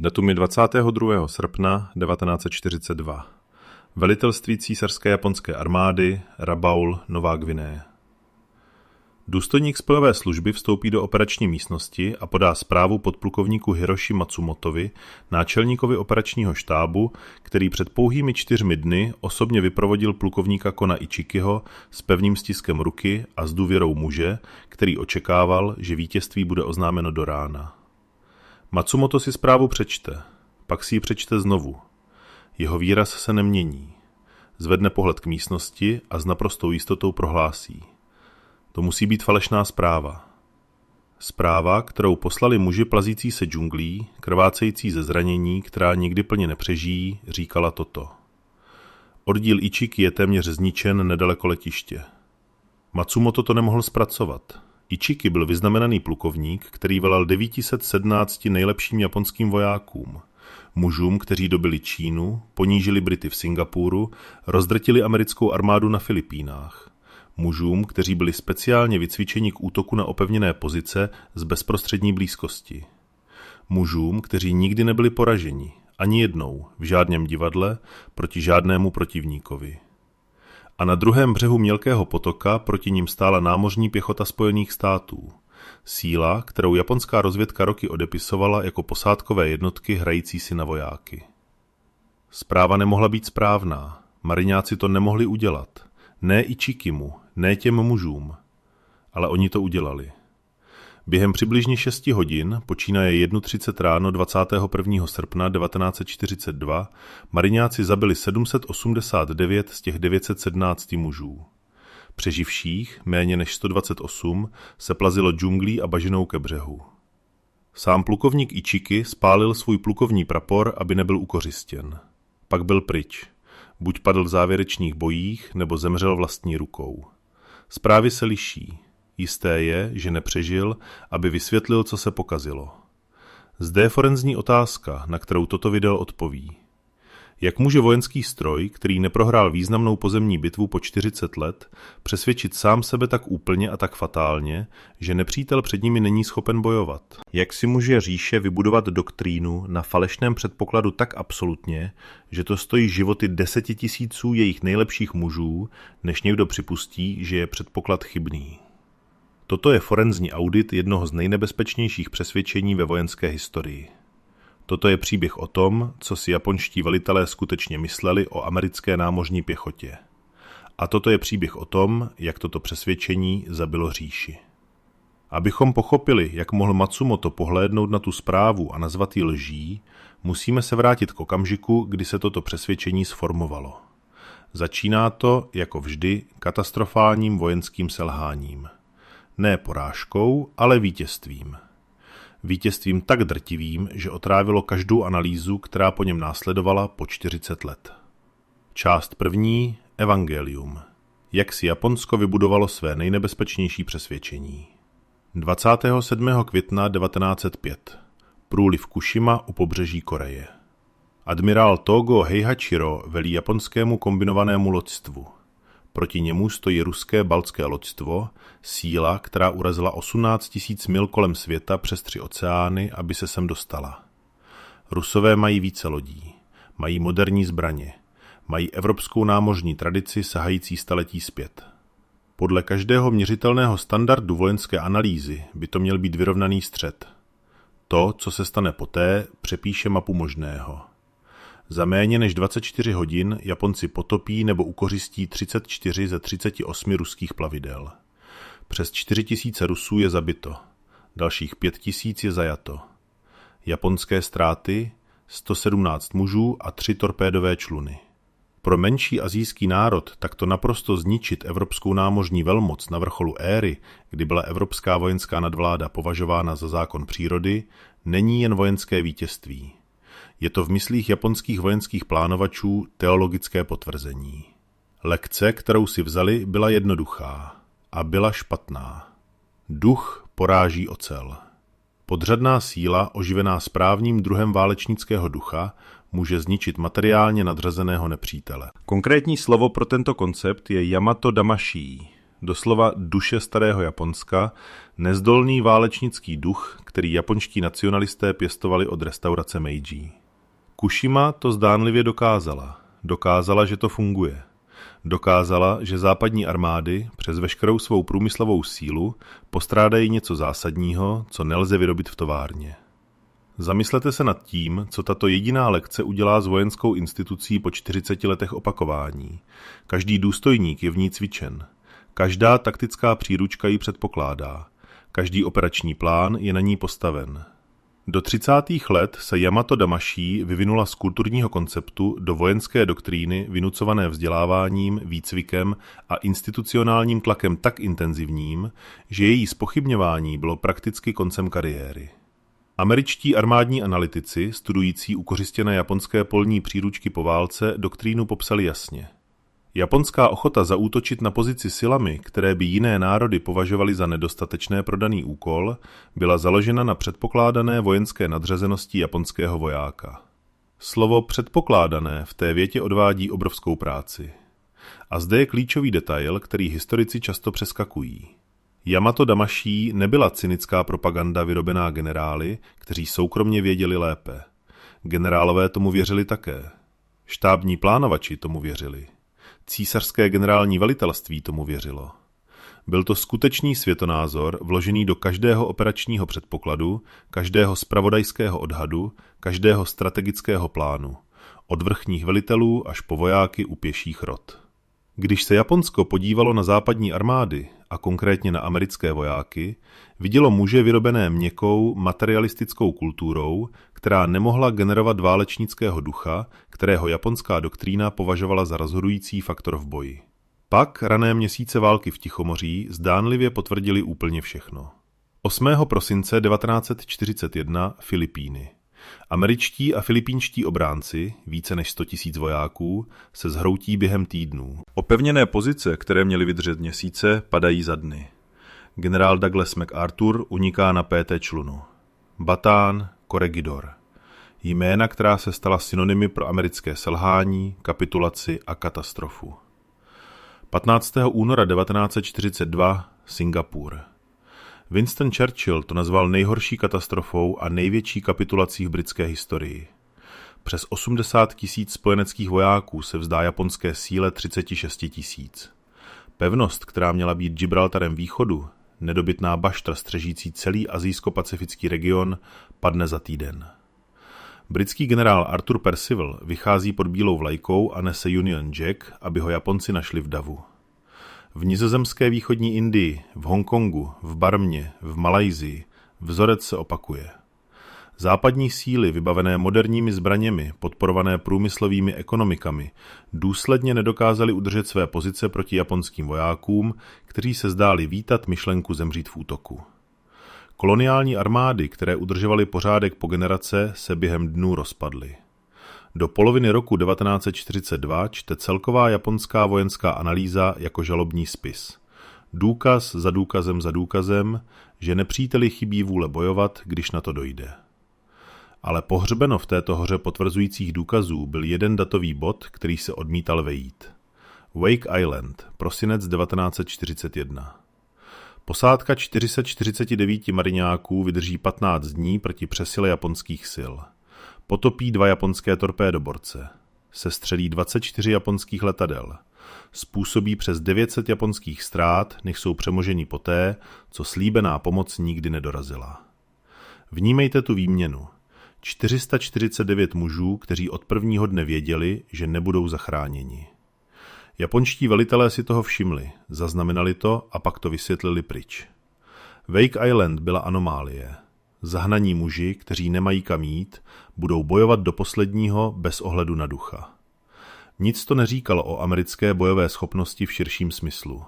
Datum je 22. srpna 1942. Velitelství císařské japonské armády, Rabaul, Nová Gvineje. Důstojník spojové služby vstoupí do operační místnosti a podá zprávu podplukovníku Hiroshi Matsumotovi, náčelníkovi operačního štábu, který před pouhými 4 dny osobně vyprovodil plukovníka Kona Ichikiho s pevným stiskem ruky a s důvěrou muže, který očekával, že vítězství bude oznámeno do rána. Matsumoto si zprávu přečte, pak si ji přečte znovu. Jeho výraz se nemění. Zvedne pohled k místnosti a s naprostou jistotou prohlásí. To musí být falešná zpráva. Zpráva, kterou poslali muži plazící se džunglí, krvácející ze zranění, která nikdy plně nepřežijí, říkala toto. Oddíl Ichiki je téměř zničen nedaleko letiště. Matsumoto to nemohl zpracovat. Ichiki byl vyznamenaný plukovník, který velel 917 nejlepším japonským vojákům. Mužům, kteří dobili Čínu, ponížili Brity v Singapuru, rozdrtili americkou armádu na Filipínách. Mužům, kteří byli speciálně vycvičeni k útoku na opevněné pozice z bezprostřední blízkosti. Mužům, kteří nikdy nebyli poraženi, ani jednou, v žádném divadle, proti žádnému protivníkovi. A na druhém břehu mělkého potoka proti nim stála námořní pěchota Spojených států. Síla, kterou japonská rozvědka roky odepisovala jako posádkové jednotky hrající si na vojáky. Zpráva nemohla být správná, mariňáci to nemohli udělat. Ne Ichikimu, ne těm mužům, ale oni to udělali. Během přibližně 6 hodin, počínaje 1:30 ráno 21. srpna 1942, mariňáci zabili 789 z těch 917 mužů. Přeživších, méně než 128, se plazilo džunglí a bažinou ke břehu. Sám plukovník Ichiki spálil svůj plukovní prapor, aby nebyl ukořistěn. Pak byl pryč. Buď padl v závěrečných bojích, nebo zemřel vlastní rukou. Zprávy se liší. Jisté je, že nepřežil, aby vysvětlil, co se pokazilo. Zde je forenzní otázka, na kterou toto video odpoví. Jak může vojenský stroj, který neprohrál významnou pozemní bitvu po 40 let, přesvědčit sám sebe tak úplně a tak fatálně, že nepřítel před nimi není schopen bojovat? Jak si může říše vybudovat doktrínu na falešném předpokladu tak absolutně, že to stojí životy 10 000 jejich nejlepších mužů, než někdo připustí, že je předpoklad chybný? Toto je forenzní audit jednoho z nejnebezpečnějších přesvědčení ve vojenské historii. Toto je příběh o tom, co si japonští velitelé skutečně mysleli o americké námořní pěchotě. A toto je příběh o tom, jak toto přesvědčení zabilo říši. Abychom pochopili, jak mohl Matsumoto pohlédnout na tu zprávu a nazvat ji lží, musíme se vrátit k okamžiku, kdy se toto přesvědčení sformovalo. Začíná to, jako vždy, katastrofálním vojenským selháním. Ne porážkou, ale vítězstvím. Vítězstvím tak drtivým, že otrávilo každou analýzu, která po něm následovala po 40 let. Část první, Evangelium. Jak si Japonsko vybudovalo své nejnebezpečnější přesvědčení. 27. května 1905. Průliv Kušima u pobřeží Koreje. Admirál Togo Heihachiro velí japonskému kombinovanému loďstvu. Proti němu stojí ruské baltské loďstvo, síla, která urazila 18 000 mil kolem světa přes 3 oceány, aby se sem dostala. Rusové mají více lodí, mají moderní zbraně, mají evropskou námořní tradici sahající staletí zpět. Podle každého měřitelného standardu vojenské analýzy by to měl být vyrovnaný střet. To, co se stane poté, přepíše mapu možného. Za méně než 24 hodin Japonci potopí nebo ukořistí 34 ze 38 ruských plavidel. Přes 4 000 Rusů je zabito, dalších 5 000 je zajato. Japonské ztráty 117 mužů a 3 torpédové čluny. Pro menší asijský národ takto naprosto zničit evropskou námořní velmoc na vrcholu éry, kdy byla evropská vojenská nadvláda považována za zákon přírody, není jen vojenské vítězství. Je to v myslích japonských vojenských plánovačů teologické potvrzení. Lekce, kterou si vzali, byla jednoduchá a byla špatná. Duch poráží ocel. Podřadná síla, oživená správným druhem válečnického ducha, může zničit materiálně nadřazeného nepřítele. Konkrétní slovo pro tento koncept je Yamato Damashi, doslova duše starého Japonska, Nezdolný válečnický duch, který japonští nacionalisté pěstovali od restaurace Meiji. Kushima to zdánlivě dokázala. Dokázala, že to funguje. Dokázala, že západní armády přes veškerou svou průmyslovou sílu postrádají něco zásadního, co nelze vyrobit v továrně. Zamyslete se nad tím, co tato jediná lekce udělá s vojenskou institucí po 40 letech opakování. Každý důstojník je v ní cvičen. Každá taktická příručka ji předpokládá. Každý operační plán je na ní postaven. Do 30. let se Yamato Damashii vyvinula z kulturního konceptu do vojenské doktríny vynucované vzděláváním, výcvikem a institucionálním tlakem tak intenzivním, že její zpochybňování bylo prakticky koncem kariéry. Američtí armádní analytici, studující ukořistěné japonské polní příručky po válce, doktrínu popsali jasně. Japonská ochota zaútočit na pozici silami, které by jiné národy považovaly za nedostatečné pro daný úkol, byla založena na předpokládané vojenské nadřazenosti japonského vojáka. Slovo předpokládané v té větě odvádí obrovskou práci. A zde je klíčový detail, který historici často přeskakují. Yamato Damashii nebyla cynická propaganda vyrobená generály, kteří soukromně věděli lépe. Generálové tomu věřili také. Štábní plánovači tomu věřili. Císařské generální velitelství tomu věřilo. Byl to skutečný světonázor vložený do každého operačního předpokladu, každého zpravodajského odhadu, každého strategického plánu, od vrchních velitelů až po vojáky u pěších rot. Když se Japonsko podívalo na západní armády, a konkrétně na americké vojáky, vidělo muže vyrobené měkkou, materialistickou kulturou, která nemohla generovat válečnického ducha, kterého japonská doktrína považovala za rozhodující faktor v boji. Pak rané měsíce války v Tichomoří zdánlivě potvrdili úplně všechno. 8. prosince 1941 Filipíny. Američtí a filipínští obránci, více než 100 000 vojáků, se zhroutí během týdnů. Opevněné pozice, které měly vydržet měsíce, padají za dny. Generál Douglas MacArthur uniká na PT člunu. Batán, Corregidor. Jména, která se stala synonymy pro americké selhání, kapitulaci a katastrofu. 15. února 1942 Singapur. Winston Churchill to nazval nejhorší katastrofou a největší kapitulací v britské historii. Přes 80 000 spojeneckých vojáků se vzdá japonské síle 36 000. Pevnost, která měla být Gibraltarem východu, nedobytná bašta střežící celý asijsko-pacifický region, padne za týden. Britský generál Arthur Percival vychází pod bílou vlajkou a nese Union Jack, aby ho Japonci našli v davu. V nizozemské východní Indii, v Hongkongu, v Barmě, v Malajsii vzorec se opakuje. Západní síly, vybavené moderními zbraněmi, podporované průmyslovými ekonomikami, důsledně nedokázaly udržet své pozice proti japonským vojákům, kteří se zdáli vítat myšlenku zemřít v útoku. Koloniální armády, které udržovaly pořádek po generace, se během dnů rozpadly. Do poloviny roku 1942 čte celková japonská vojenská analýza jako žalobní spis. Důkaz za důkazem za důkazem, že nepříteli chybí vůle bojovat, když na to dojde. Ale pohřbeno v této hoře potvrzujících důkazů byl jeden datový bod, který se odmítal vejít. Wake Island, prosinec 1941. Posádka 449 mariňáků vydrží 15 dní proti přesile japonských sil. Potopí 2 japonské torpédoborce. Sestřelí 24 japonských letadel. Způsobí přes 900 japonských ztrát, než jsou přemoženi poté, co slíbená pomoc nikdy nedorazila. Vnímejte tu výměnu. 449 mužů, kteří od prvního dne věděli, že nebudou zachráněni. Japonští velitelé si toho všimli, zaznamenali to a pak to vysvětlili pryč. Wake Island byla anomálie. Zahnaní muži, kteří nemají kam jít, budou bojovat do posledního bez ohledu na ducha. Nic to neříkalo o americké bojové schopnosti v širším smyslu.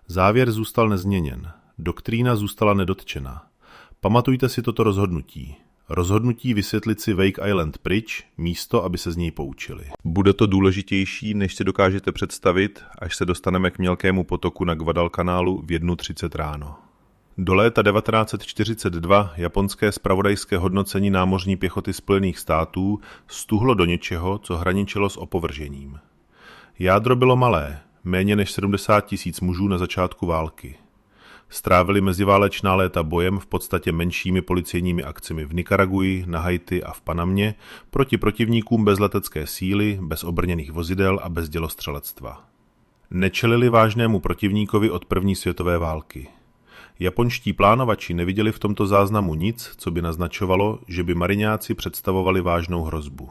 Závěr zůstal nezměněn, doktrína zůstala nedotčena. Pamatujte si toto rozhodnutí. Rozhodnutí vysvětlit si Wake Island pryč, místo, aby se z něj poučili. Bude to důležitější, než si dokážete představit, až se dostaneme k mělkému potoku na Guadalcanálu v 1:30 ráno. Do léta 1942 japonské zpravodajské hodnocení námořní pěchoty Spojených států stuhlo do něčeho, co hraničilo s opovržením. Jádro bylo malé, méně než 70 000 mužů na začátku války. Strávili meziválečná léta bojem v podstatě menšími policejními akcemi v Nikaraguji, na Haiti a v Panamě proti protivníkům bez letecké síly, bez obrněných vozidel a bez dělostřelectva. Nečelili vážnému protivníkovi od první světové války. Japonští plánovači neviděli v tomto záznamu nic, co by naznačovalo, že by mariňáci představovali vážnou hrozbu.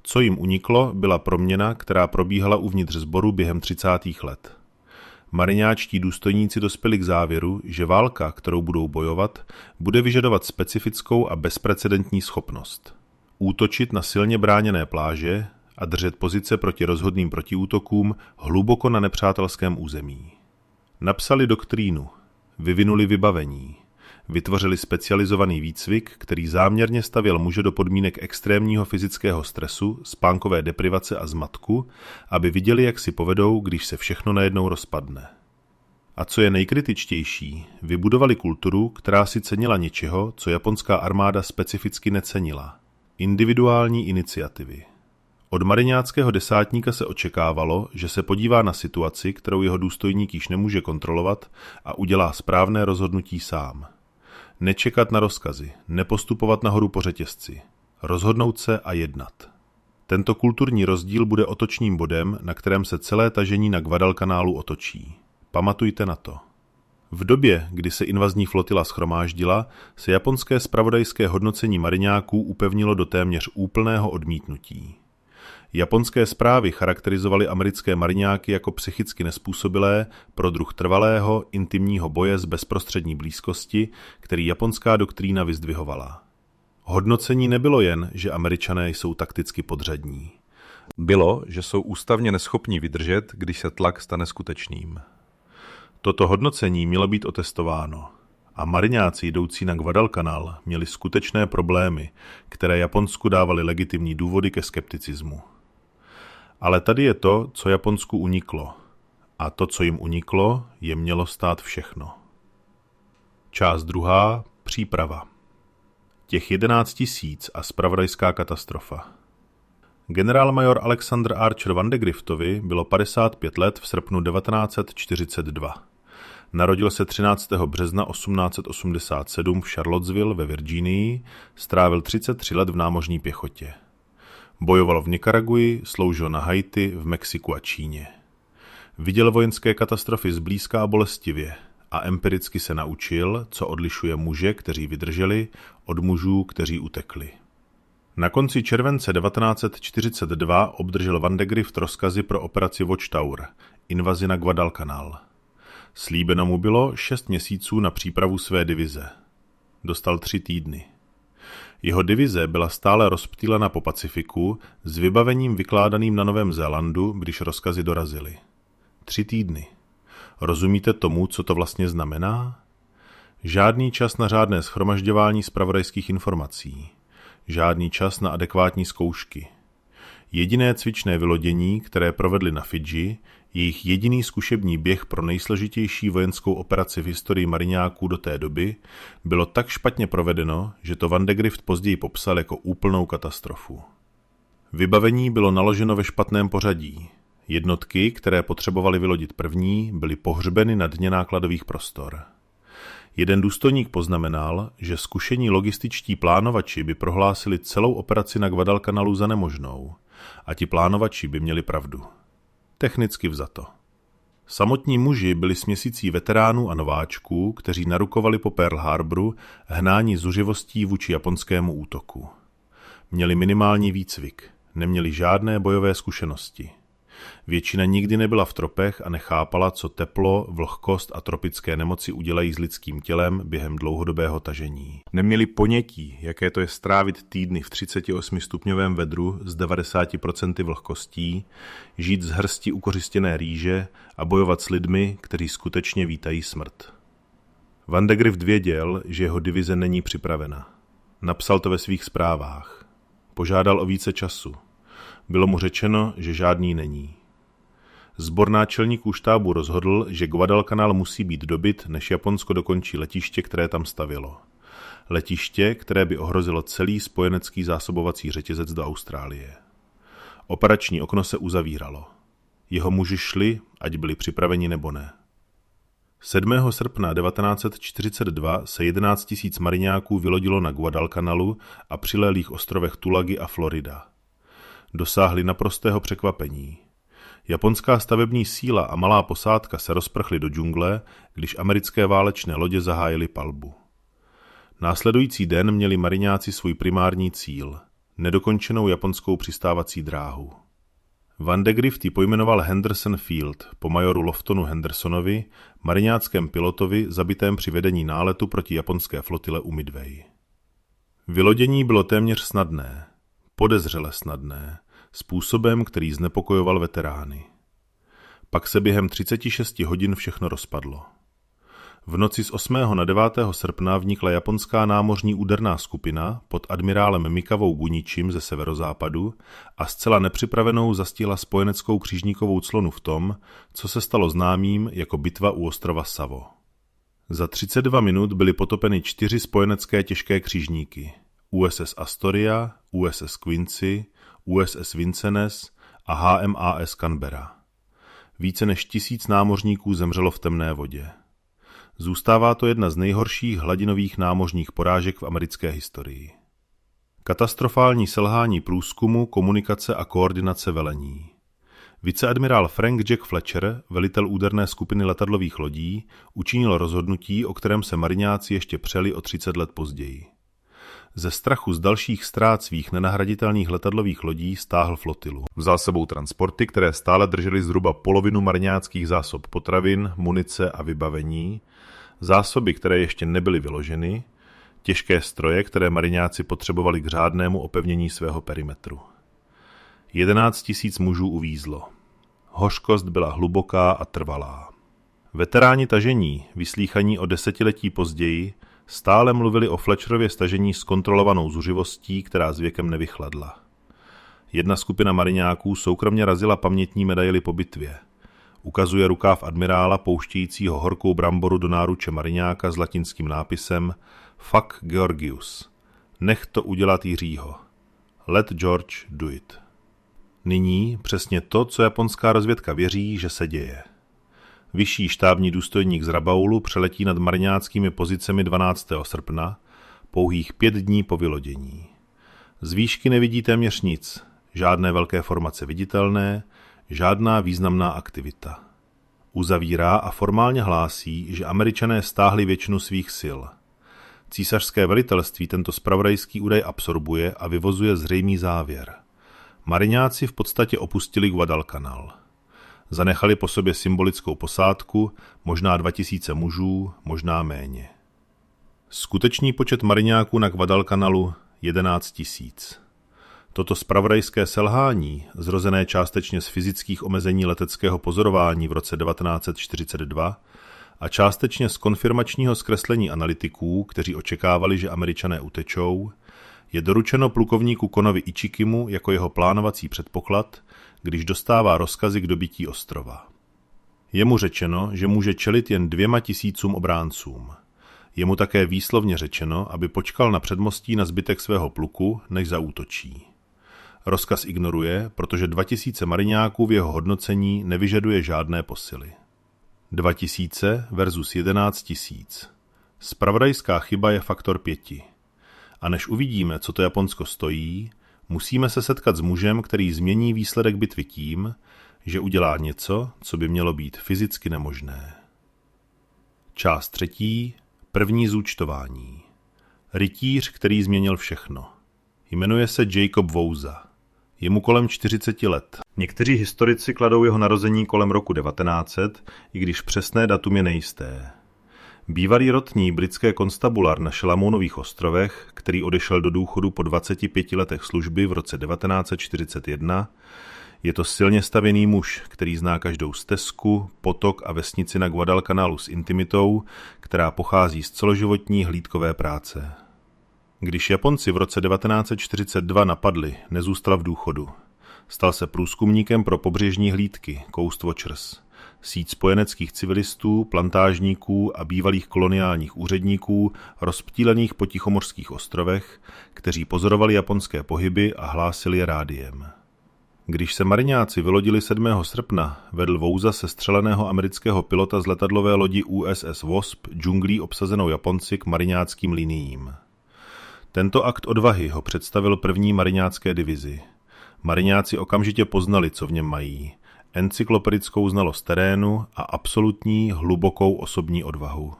Co jim uniklo, byla proměna, která probíhala uvnitř sboru během 30. let. Mariňáčtí důstojníci dospěli k závěru, že válka, kterou budou bojovat, bude vyžadovat specifickou a bezprecedentní schopnost. Útočit na silně bráněné pláže a držet pozice proti rozhodným protiútokům hluboko na nepřátelském území. Napsali doktrínu, vyvinuli vybavení, vytvořili specializovaný výcvik, který záměrně stavěl muže do podmínek extrémního fyzického stresu, spánkové deprivace a zmatku, aby viděli, jak si povedou, když se všechno najednou rozpadne. A co je nejkritičtější, vybudovali kulturu, která si cenila něčeho, co japonská armáda specificky necenila. Individuální iniciativy. Od mariňáckého desátníka se očekávalo, že se podívá na situaci, kterou jeho důstojník již nemůže kontrolovat, a udělá správné rozhodnutí sám. Nečekat na rozkazy, nepostupovat nahoru po řetězci, rozhodnout se a jednat. Tento kulturní rozdíl bude otočným bodem, na kterém se celé tažení na Guadalcanálu otočí. Pamatujte na to. V době, kdy se invazní flotila shromáždila, se japonské zpravodajské hodnocení mariňáků upevnilo do téměř úplného odmítnutí. Japonské zprávy charakterizovaly americké mariňáky jako psychicky nezpůsobilé pro druh trvalého, intimního boje z bezprostřední blízkosti, který japonská doktrína vyzdvihovala. Hodnocení nebylo jen, že Američané jsou takticky podřadní. Bylo, že jsou ústavně neschopní vydržet, když se tlak stane skutečným. Toto hodnocení mělo být otestováno. A mariňáci jdoucí na Guadalcanal měli skutečné problémy, které Japonsku dávaly legitimní důvody ke skepticismu. Ale tady je to, co Japonsku uniklo. A to, co jim uniklo, je mělo stát všechno. Část 2. Příprava. Těch 11 000 a zpravodajská katastrofa. Generálmajor Alexander Archer Vandegriftovi bylo 55 let v srpnu 1942. Narodil se 13. března 1887 v Charlottesville ve Virginii, strávil 33 let v námořní pěchotě. Bojoval v Nikaraguji, sloužil na Haiti, v Mexiku a Číně. Viděl vojenské katastrofy zblízka a bolestivě a empiricky se naučil, co odlišuje muže, kteří vydrželi, od mužů, kteří utekli. Na konci července 1942 obdržel Vandegrift rozkazy pro operaci Watchtower, invazi na Guadalcanal. Slíbeno mu bylo 6 měsíců na přípravu své divize. Dostal 3 týdny. Jeho divize byla stále rozptýlena po Pacifiku s vybavením vykládaným na Novém Zélandu, když rozkazy dorazily. 3 týdny. Rozumíte tomu, co to vlastně znamená? Žádný čas na řádné shromažďování zpravodajských informací. Žádný čas na adekvátní zkoušky. Jediné cvičné vylodění, které provedli na Fidži, jejich jediný zkušební běh pro nejsložitější vojenskou operaci v historii mariňáků do té doby, bylo tak špatně provedeno, že to Vandegrift později popsal jako úplnou katastrofu. Vybavení bylo naloženo ve špatném pořadí. Jednotky, které potřebovaly vylodit první, byly pohřbeny na dně nákladových prostor. Jeden důstojník poznamenal, že zkušení logističtí plánovači by prohlásili celou operaci na Guadalcanalu za nemožnou a ti plánovači by měli pravdu. Technicky vzato. Samotní muži byli směsicí veteránů a nováčků, kteří narukovali po Pearl Harboru hnání zuřivostí vůči japonskému útoku. Měli minimální výcvik, neměli žádné bojové zkušenosti. Většina nikdy nebyla v tropech a nechápala, co teplo, vlhkost a tropické nemoci udělají s lidským tělem během dlouhodobého tažení. Neměli ponětí, jaké to je strávit týdny v 38stupňovém vedru s 90% vlhkostí, žít z hrsti ukořistěné rýže a bojovat s lidmi, kteří skutečně vítají smrt. Vandegrift věděl, že jeho divize není připravena. Napsal to ve svých zprávách. Požádal o více času. Bylo mu řečeno, že žádný není. Sbor náčelníků štábu rozhodl, že Guadalcanal musí být dobyt, než Japonsko dokončí letiště, které tam stavělo. Letiště, které by ohrozilo celý spojenecký zásobovací řetězec do Austrálie. Operační okno se uzavíralo. Jeho muži šli, ať byli připraveni nebo ne. 7. srpna 1942 se 11 000 mariňáků vylodilo na Guadalcanalu a přilehlých ostrovech Tulagi a Florida. Dosáhli naprostého překvapení. Japonská stavební síla a malá posádka se rozprchly do džungle, když americké válečné lodě zahájily palbu. Následující den měli mariňáci svůj primární cíl – nedokončenou japonskou přistávací dráhu. Van de Grift ji pojmenoval Henderson Field po majoru Loftonu Hendersonovi, mariňáckém pilotovi zabitém při vedení náletu proti japonské flotile u Midway. Vylodění bylo téměř snadné, podezřele snadné, způsobem, který znepokojoval veterány. Pak se během 36 hodin všechno rozpadlo. V noci z 8. na 9. srpna vnikla japonská námořní úderná skupina pod admirálem Mikavou Guničim ze severozápadu a zcela nepřipravenou zastihla spojeneckou křižníkovou clonu v tom, co se stalo známým jako bitva u ostrova Savo. Za 32 minut byly potopeny 4 spojenecké těžké křižníky USS Astoria, USS Quincy, USS Vincennes a HMAS Canberra. Více než 1000 námořníků zemřelo v temné vodě. Zůstává to jedna z nejhorších hladinových námořních porážek v americké historii. Katastrofální selhání průzkumu, komunikace a koordinace velení. Viceadmirál Frank Jack Fletcher, velitel úderné skupiny letadlových lodí, učinil rozhodnutí, o kterém se mariňáci ještě přeli o 30 let později. Ze strachu z dalších ztrát svých nenahraditelných letadlových lodí stáhl flotilu. Vzal sebou transporty, které stále držely zhruba polovinu mariňáckých zásob potravin, munice a vybavení, zásoby, které ještě nebyly vyloženy, těžké stroje, které mariňáci potřebovali k řádnému opevnění svého perimetru. 11 000 mužů uvízlo. Hořkost byla hluboká a trvalá. Veteráni tažení, vyslýchaní o desetiletí později, stále mluvili o Fletcherově stažení s kontrolovanou zuřivostí, která s věkem nevychladla. Jedna skupina mariňáků soukromně razila pamětní medaili po bitvě. Ukazuje rukáv admirála pouštějícího horkou bramboru do náruče mariňáka s latinským nápisem Fuck Georgius. Nech to udělat Jiřího. Let George do it. Nyní přesně to, co japonská rozvědka věří, že se děje. Vyšší štábní důstojník z Rabaulu přeletí nad mariňáckými pozicemi 12. srpna, pouhých 5 dní po vylodění. Z výšky nevidí téměř nic, žádné velké formace viditelné, žádná významná aktivita. Uzavírá a formálně hlásí, že Američané stáhli většinu svých sil. Císařské velitelství tento zpravodajský údaj absorbuje a vyvozuje zřejmý závěr. Mariňáci v podstatě opustili Guadalcanal. Zanechali po sobě symbolickou posádku, možná 2000 mužů, možná méně. Skutečný počet mariňáků na Guadalcanalu 11 000. Toto zpravodajské selhání, zrozené částečně z fyzických omezení leteckého pozorování v roce 1942 a částečně z konfirmačního zkreslení analytiků, kteří očekávali, že Američané utečou, je doručeno plukovníku Konovi Ichikimu jako jeho plánovací předpoklad, když dostává rozkazy k dobytí ostrova. Je mu řečeno, že může čelit jen 2 000 obráncům. Je mu také výslovně řečeno, aby počkal na předmostí na zbytek svého pluku, než zaútočí. Rozkaz ignoruje, protože 2000 mariňáků v jeho hodnocení nevyžaduje žádné posily. 2000 versus 11 000. Zpravodajská chyba je faktor 5. A než uvidíme, co to Japonsko stojí, musíme se setkat s mužem, který změní výsledek bitvy tím, že udělá něco, co by mělo být fyzicky nemožné. Část 3. První zúčtování. Rytíř, který změnil všechno. Jmenuje se Jacob Vouza. Je mu kolem 40 let. Někteří historici kladou jeho narození kolem roku 1900, i když přesné datum je nejisté. Bývalý rotní britské konstabulár na Šalamounových ostrovech, který odešel do důchodu po 25 letech služby v roce 1941, je to silně stavěný muž, který zná každou stezku, potok a vesnici na Guadalcanalu s intimitou, která pochází z celoživotní hlídkové práce. Když Japonci v roce 1942 napadli, nezůstal v důchodu. Stal se průzkumníkem pro pobřežní hlídky, Coast Watchers, síť spojeneckých civilistů, plantážníků a bývalých koloniálních úředníků rozptýlených po tichomořských ostrovech, kteří pozorovali japonské pohyby a hlásili je rádiem. Když se mariňáci vylodili 7. srpna, vedl Vouza sestřeleného amerického pilota z letadlové lodi USS Wasp džunglí obsazenou Japonci k mariňáckým liniím. Tento akt odvahy ho představil první mariňácké divizi. Mariňáci okamžitě poznali, co v něm mají. Encyklopedickou znalost terénu a absolutní, hlubokou osobní odvahu.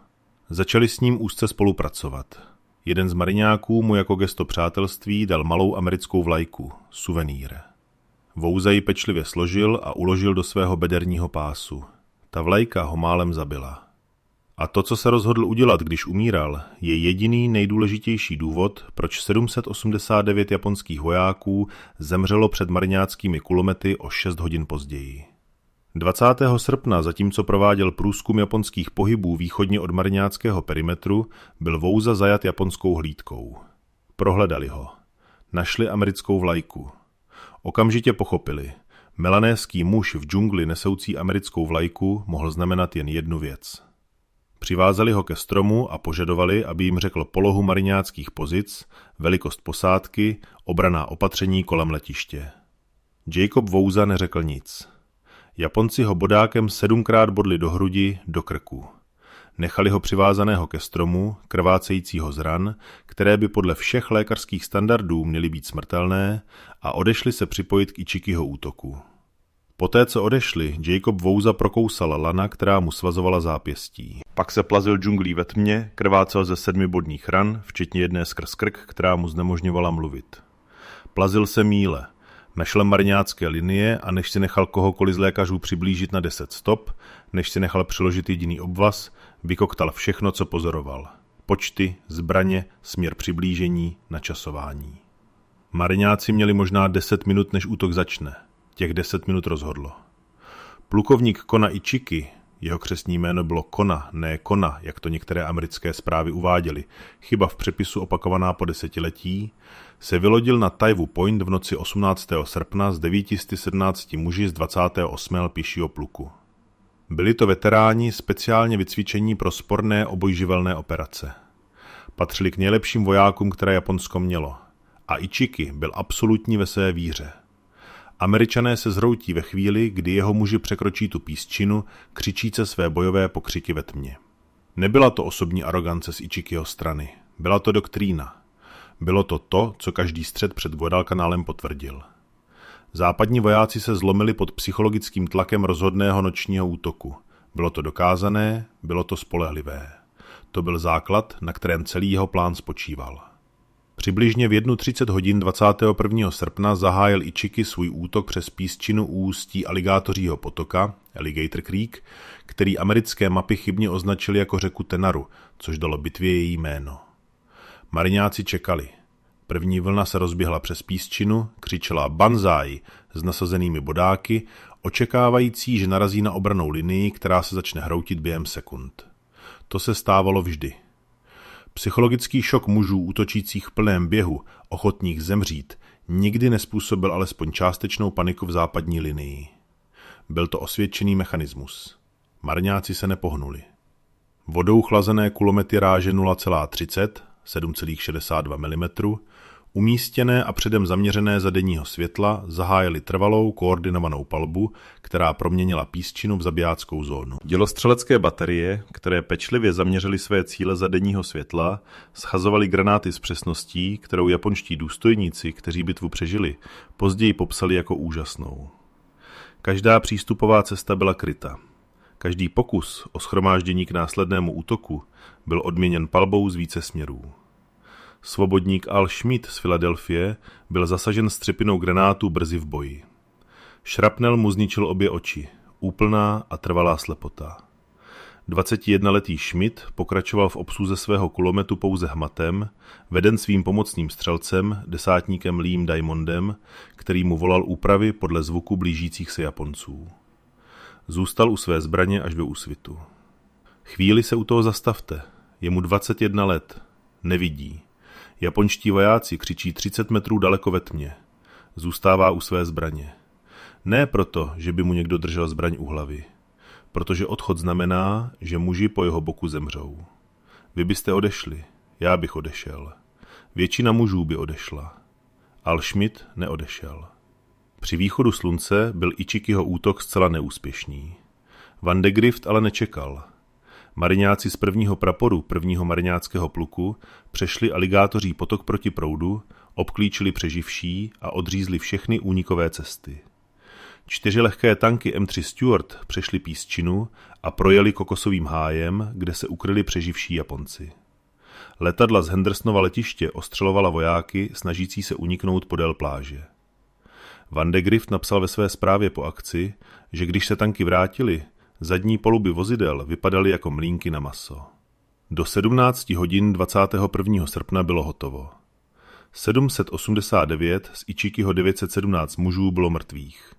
Začali s ním úzce spolupracovat. Jeden z mariňáků mu jako gesto přátelství dal malou americkou vlajku, suvenýr. Vouza ji pečlivě složil a uložil do svého bederního pásu. Ta vlajka ho málem zabila. A to, co se rozhodl udělat, když umíral, je jediný nejdůležitější důvod, proč 789 japonských vojáků zemřelo před mariňáckými kulomety o 6 hodin později. 20. srpna, zatímco prováděl průzkum japonských pohybů východně od mariňáckého perimetru, byl Vouza zajat japonskou hlídkou. Prohledali ho. Našli americkou vlajku. Okamžitě pochopili. Melanéský muž v džungli nesoucí americkou vlajku mohl znamenat jen jednu věc. Přivázali ho ke stromu a požadovali, aby jim řekl polohu mariňáckých pozic, velikost posádky, obranná opatření kolem letiště. Jacob Vouza neřekl nic. Japonci ho bodákem 7krát bodli do hrudi, do krku. Nechali ho přivázaného ke stromu, krvácejícího z ran, které by podle všech lékařských standardů měly být smrtelné, a odešli se připojit k Ichikiho útoku. Poté, co odešli, Jacob Vouza prokousal lana, která mu svazovala zápěstí. Pak se plazil džunglí ve tmě, krvácel ze 7 bodných ran, včetně jedné skrz krk, která mu znemožňovala mluvit. Plazil se míle, mešlem mariňácké linie, a než si nechal kohokoliv z lékařů přiblížit na 10 stop, než si nechal přiložit jediný obvaz, vykoktal všechno, co pozoroval. Počty, zbraně, směr přiblížení, načasování. Mariňáci měli možná 10 minut, než útok začne. Těch 10 minut rozhodlo. Plukovník Kona Ichiki, jeho křestní jméno bylo Kona, ne Kona, jak to některé americké zprávy uváděly, chyba v přepisu opakovaná po desetiletí, se vylodil na Taiwu Point v noci 18. srpna s 917 muži z 28. pěšího pluku. Byli to veteráni speciálně vycvičení pro sporné obojživelné operace. Patřili k nejlepším vojákům, které Japonsko mělo. A Ichiki byl absolutní ve své víře. Američané se zhroutí ve chvíli, kdy jeho muži překročí tu písčinu, křičíce své bojové pokřiky ve tmě. Nebyla to osobní arogance z Ichikiho strany. Byla to doktrína. Bylo to to, co každý střet před Guadalcanálem potvrdil. Západní vojáci se zlomili pod psychologickým tlakem rozhodného nočního útoku. Bylo to dokázané, bylo to spolehlivé. To byl základ, na kterém celý jeho plán spočíval. Přibližně v 1:30 hodin 21. srpna zahájil Ichiki svůj útok přes písčinu u ústí Aligátořího potoka, Alligator Creek, který americké mapy chybně označily jako řeku Tenaru, což dalo bitvě její jméno. Mariňáci čekali. První vlna se rozběhla přes písčinu, křičela banzai s nasazenými bodáky, očekávající, že narazí na obrannou linii, která se začne hroutit během sekund. To se stávalo vždy. Psychologický šok mužů útočících v plném běhu, ochotných zemřít, nikdy nezpůsobil alespoň částečnou paniku v západní linii. Byl to osvědčený mechanismus. Marňáci se nepohnuli. Vodou chlazené kulomety ráže 0,30, 7,62 mm, umístěné a předem zaměřené za denního světla, zahájili trvalou koordinovanou palbu, která proměnila písčinu v zabijáckou zónu. Dělostřelecké baterie, které pečlivě zaměřily své cíle za denního světla, schazovaly granáty s přesností, kterou japonští důstojníci, kteří bitvu přežili, později popsali jako úžasnou. Každá přístupová cesta byla kryta. Každý pokus o shromáždění k následnému útoku byl odměněn palbou z více směrů. Svobodník Al Schmidt z Filadelfie byl zasažen střepinou granátů brzy v boji. Šrapnel mu zničil obě oči, úplná a trvalá slepota. 21letý Schmidt pokračoval v obsluze svého kulometu pouze hmatem, veden svým pomocným střelcem, desátníkem Leem Diamondem, který mu volal úpravy podle zvuku blížících se Japonců. Zůstal u své zbraně až do úsvitu. Chvíli se u toho zastavte, je mu 21 let, nevidí. Japonští vojáci křičí 30 metrů daleko ve tmě. Zůstává u své zbraně. Ne proto, že by mu někdo držel zbraň u hlavy. Protože odchod znamená, že muži po jeho boku zemřou. Vy byste odešli, já bych odešel. Většina mužů by odešla. Al Schmidt neodešel. Při východu slunce byl Ichikiho útok zcela neúspěšný. Van de Grift ale nečekal. Mariňáci z prvního praporu prvního mariňáckého pluku přešli aligátoří potok proti proudu, obklíčili přeživší a odřízli všechny únikové cesty. 4 lehké tanky M3 Stuart přešli písčinu a projeli kokosovým hájem, kde se ukryli přeživší Japonci. Letadla z Hendersonova letiště ostřelovala vojáky snažící se uniknout podél pláže. Van de Grift napsal ve své zprávě po akci, že když se tanky vrátily, zadní poluby vozidel vypadaly jako mlýnky na maso. Do 17 hodin 21. srpna bylo hotovo. 789 z Ichikiho 917 mužů bylo mrtvých.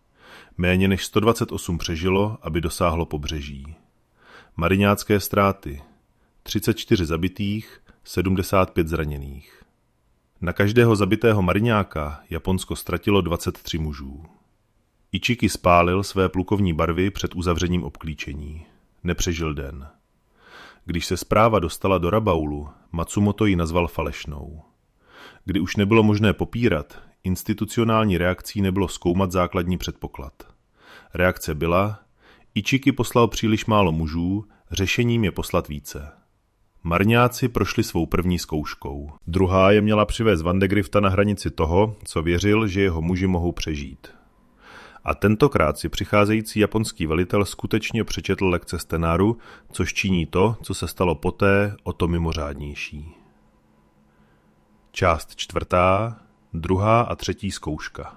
Méně než 128 přežilo, aby dosáhlo pobřeží. Mariňácké ztráty 34 zabitých, 75 zraněných. Na každého zabitého mariňáka Japonsko ztratilo 23 mužů. Ichiki spálil své plukovní barvy před uzavřením obklíčení. Nepřežil den. Když se zpráva dostala do Rabaulu, Matsumoto ji nazval falešnou. Kdy už nebylo možné popírat, institucionální reakcí nebylo zkoumat základní předpoklad. Reakce byla, Ichiki poslal příliš málo mužů, řešením je poslat více. Marňáci prošli svou první zkouškou. Druhá je měla přivést Van de Grifta na hranici toho, co věřil, že jeho muži mohou přežít. A tentokrát si přicházející japonský velitel skutečně přečetl lekce Stenaru, což činí to, co se stalo poté, o to mimořádnější. Část 4. Druhá a třetí zkouška.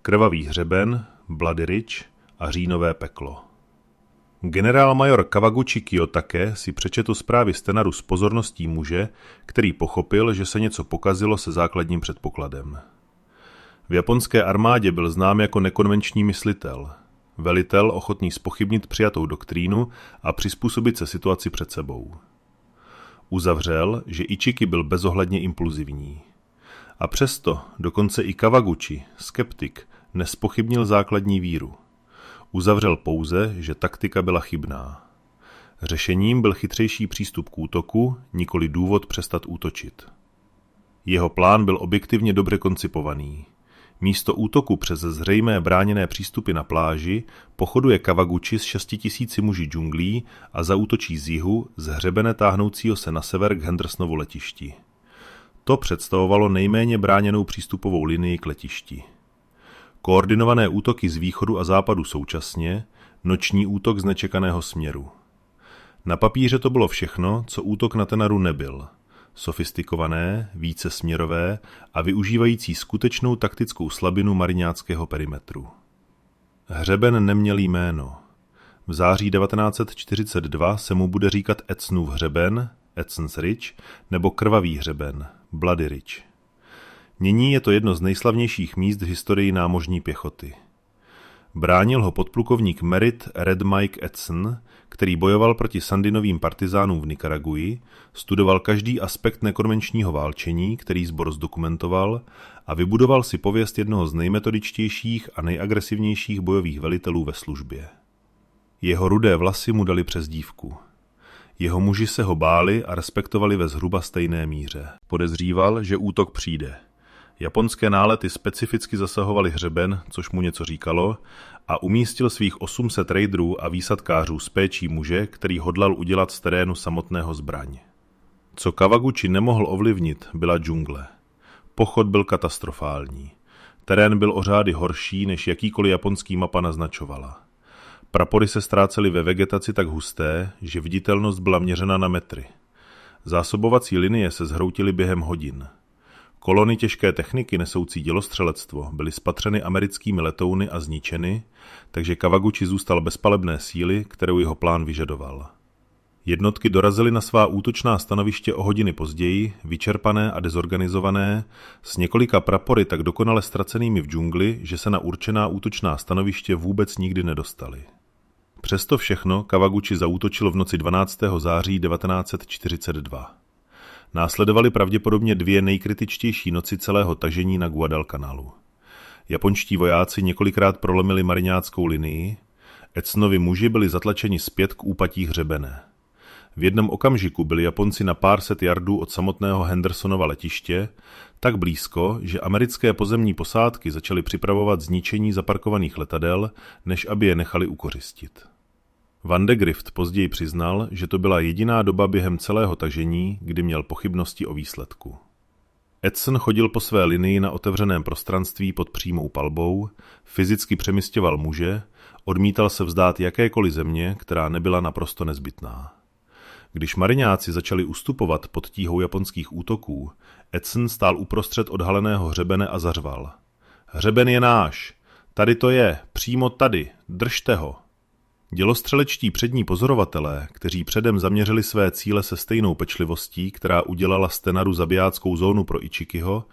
Krvavý hřeben, Bloody Ridge a říjnové peklo. Generálmajor Kawaguchi Kiyotake si přečetl zprávy Stenaru s pozorností muže, který pochopil, že se něco pokazilo se základním předpokladem. V japonské armádě byl znám jako nekonvenční myslitel, velitel ochotný zpochybnit přijatou doktrínu a přizpůsobit se situaci před sebou. Uzavřel, že Ichiki byl bezohledně impulzivní. A přesto dokonce i Kawaguchi, skeptik, nezpochybnil základní víru. Uzavřel pouze, že taktika byla chybná. Řešením byl chytřejší přístup k útoku, nikoli důvod přestat útočit. Jeho plán byl objektivně dobře koncipovaný. Místo útoku přes zřejmé bráněné přístupy na pláži pochoduje Kawaguchi s 6 000 muži džunglí a zaútočí z jihu z hřebene táhnoucího se na sever k Hendersonovu letišti. To představovalo nejméně bráněnou přístupovou linii k letišti. Koordinované útoky z východu a západu současně, noční útok z nečekaného směru. Na papíře to bylo všechno, co útok na Tenaru nebyl. Sofistikované, vícesměrové a využívající skutečnou taktickou slabinu mariňáckého perimetru. Hřeben neměl jméno. V září 1942 se mu bude říkat Edsonův hřeben, Edson's Ridge, nebo Krvavý hřeben, Bloody Ridge. Nyní je to jedno z nejslavnějších míst v historii námořní pěchoty. Bránil ho podplukovník Merit Red Mike Edson, který bojoval proti Sandinovým partizánům v Nikaraguji, studoval každý aspekt nekonvenčního válčení, který sbor zdokumentoval, a vybudoval si pověst jednoho z nejmetodičtějších a nejagresivnějších bojových velitelů ve službě. Jeho rudé vlasy mu dali přezdívku. Jeho muži se ho báli a respektovali ve zhruba stejné míře. Podezříval, že útok přijde. Japonské nálety specificky zasahovaly hřeben, což mu něco říkalo, a umístil svých 800 raiderů a výsadkářů s péčí muže, který hodlal udělat z terénu samotného zbraň. Co Kawaguchi nemohl ovlivnit, byla džungle. Pochod byl katastrofální. Terén byl o řády horší, než jakýkoliv japonský mapa naznačovala. Prapory se ztrácely ve vegetaci tak husté, že viditelnost byla měřena na metry. Zásobovací linie se zhroutily během hodin. Kolony těžké techniky nesoucí dělostřelectvo byly spatřeny americkými letouny a zničeny, takže Kawaguchi zůstal bez palebné síly, kterou jeho plán vyžadoval. Jednotky dorazily na svá útočná stanoviště o hodiny později, vyčerpané a dezorganizované, s několika prapory tak dokonale ztracenými v džungli, že se na určená útočná stanoviště vůbec nikdy nedostali. Přesto všechno Kawaguchi zaútočil v noci 12. září 1942. Následovaly pravděpodobně 2 nejkritičtější noci celého tažení na Guadalcanalu. Japonští vojáci několikrát prolomili mariňáckou linii, Edsonovi muži byli zatlačeni zpět k úpatí hřebene. V jednom okamžiku byli Japonci na pár set yardů od samotného Hendersonova letiště, tak blízko, že americké pozemní posádky začaly připravovat zničení zaparkovaných letadel, než aby je nechali ukořistit. Van de Grift později přiznal, že to byla jediná doba během celého tažení, kdy měl pochybnosti o výsledku. Edson chodil po své linii na otevřeném prostranství pod přímou palbou, fyzicky přemisťoval muže, odmítal se vzdát jakékoliv země, která nebyla naprosto nezbytná. Když mariňáci začali ustupovat pod tíhou japonských útoků, Edson stál uprostřed odhaleného hřebene a zařval. Hřeben je náš! Tady to je! Přímo tady! Držte ho! Dělostřelečtí přední pozorovatelé, kteří předem zaměřili své cíle se stejnou pečlivostí, která udělala Stenaru zabijáckou zónu pro Ichikiho,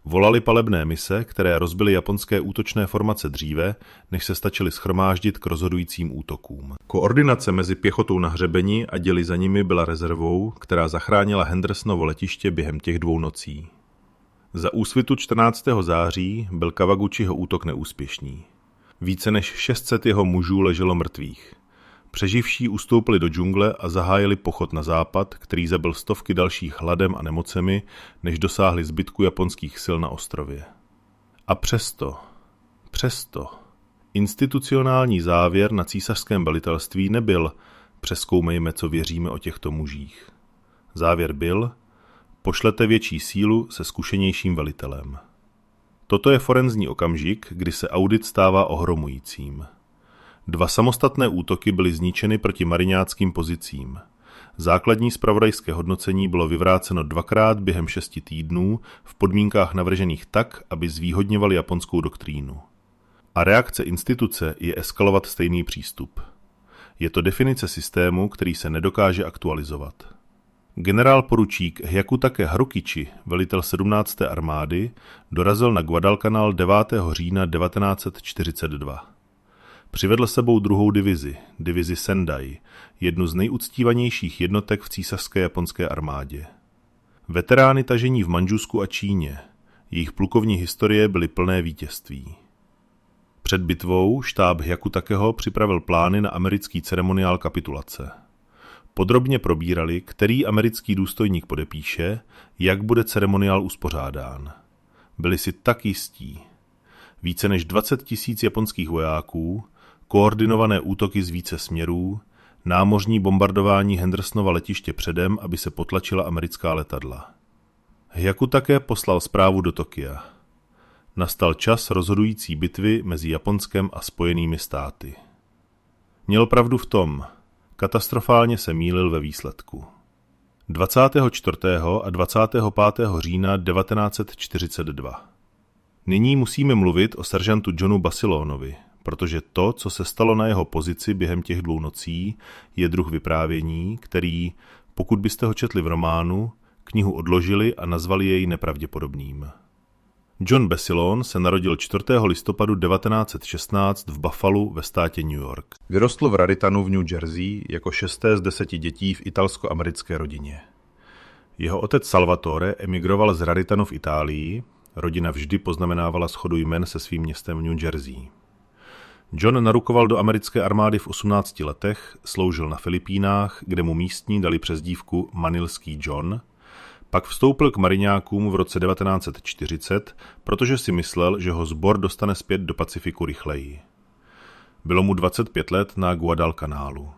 volali palebné mise, které rozbily japonské útočné formace dříve, než se stačily shromáždit k rozhodujícím útokům. Koordinace mezi pěchotou na hřebeni a děli za nimi byla rezervou, která zachránila Hendersonovo letiště během těch 2 nocí. Za úsvitu 14. září byl Kawaguchiho útok neúspěšný. Více než 600 jeho mužů leželo mrtvých. Přeživší ustoupili do džungle a zahájili pochod na západ, který zabil stovky dalších hladem a nemocemi, než dosáhli zbytku japonských sil na ostrově. A přesto, institucionální závěr na císařském velitelství nebyl přezkoumejme, co věříme o těchto mužích. Závěr byl pošlete větší sílu se zkušenějším velitelem. Toto je forenzní okamžik, kdy se audit stává ohromujícím. 2 samostatné útoky byly zničeny proti mariňáckým pozicím. Základní zpravodajské hodnocení bylo vyvráceno 2krát během 6 týdnů v podmínkách navržených tak, aby zvýhodňovali japonskou doktrínu. A reakce instituce je eskalovat stejný přístup. Je to definice systému, který se nedokáže aktualizovat. Generál poručík Hyakutake Harukichi, velitel 17. armády, dorazil na Guadalcanal 9. října 1942. Přivedl sebou 2. divizi Sendai, jednu z nejuctívanějších jednotek v císařské japonské armádě. Veterány tažení v Mandžusku a Číně, jejich plukovní historie byly plné vítězství. Před bitvou štáb Hyakutakeho připravil plány na americký ceremoniál kapitulace. Podrobně probírali, který americký důstojník podepíše, jak bude ceremoniál uspořádán. Byli si tak jistí. Více než 20 000 japonských vojáků, koordinované útoky z více směrů, námořní bombardování Hendersonova letiště předem, aby se potlačila americká letadla. Hyakutake poslal zprávu do Tokia. Nastal čas rozhodující bitvy mezi Japonskem a Spojenými státy. Měl pravdu v tom, katastrofálně se mýlil ve výsledku. 24. a 25. října 1942. Nyní musíme mluvit o seržantu Johnu Basilonovi, protože to, co se stalo na jeho pozici během těch 2 nocí, je druh vyprávění, který, pokud byste ho četli v románu, knihu odložili a nazvali jej nepravděpodobným. John Basilone se narodil 4. listopadu 1916 v Buffalu ve státě New York. Vyrostl v Raritanu v New Jersey jako 6. z 10 dětí v italsko-americké rodině. Jeho otec Salvatore emigroval z Raritanu v Itálii, rodina vždy poznamenávala shodu jmen se svým městem v New Jersey. John narukoval do americké armády v 18 letech, sloužil na Filipínách, kde mu místní dali přezdívku Manilský John, pak vstoupil k mariňákům v roce 1940, protože si myslel, že ho sbor dostane zpět do Pacifiku rychleji. Bylo mu 25 let na Guadalcanálu.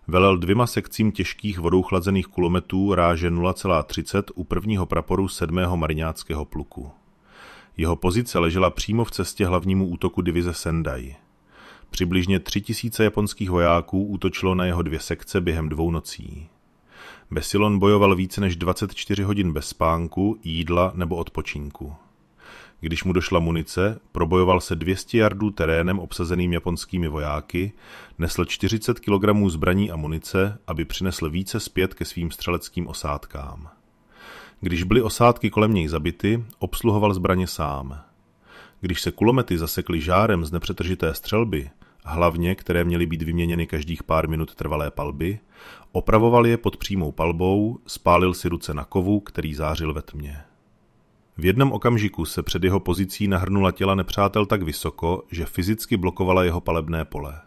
Velel 2 sekcím těžkých vodouchlazených kulometů ráže 0,30 u 1. praporu 7. mariňáckého pluku. Jeho pozice ležela přímo v cestě hlavnímu útoku divize Sendai. Přibližně 3000 japonských vojáků útočilo na jeho 2 sekce během 2 nocí. Basilone bojoval více než 24 hodin bez spánku, jídla nebo odpočinku. Když mu došla munice, probojoval se 200 yardů terénem obsazeným japonskými vojáky, nesl 40 kg zbraní a munice, aby přinesl více zpět ke svým střeleckým osádkám. Když byly osádky kolem něj zabity, obsluhoval zbraně sám. Když se kulomety zasekly žárem z nepřetržité střelby, hlavně které měly být vyměněny každých pár minut trvalé palby, opravoval je pod přímou palbou, spálil si ruce na kovu, který zářil ve tmě. V jednom okamžiku se před jeho pozicí nahrnula těla nepřátel tak vysoko, že fyzicky blokovala jeho palebné pole.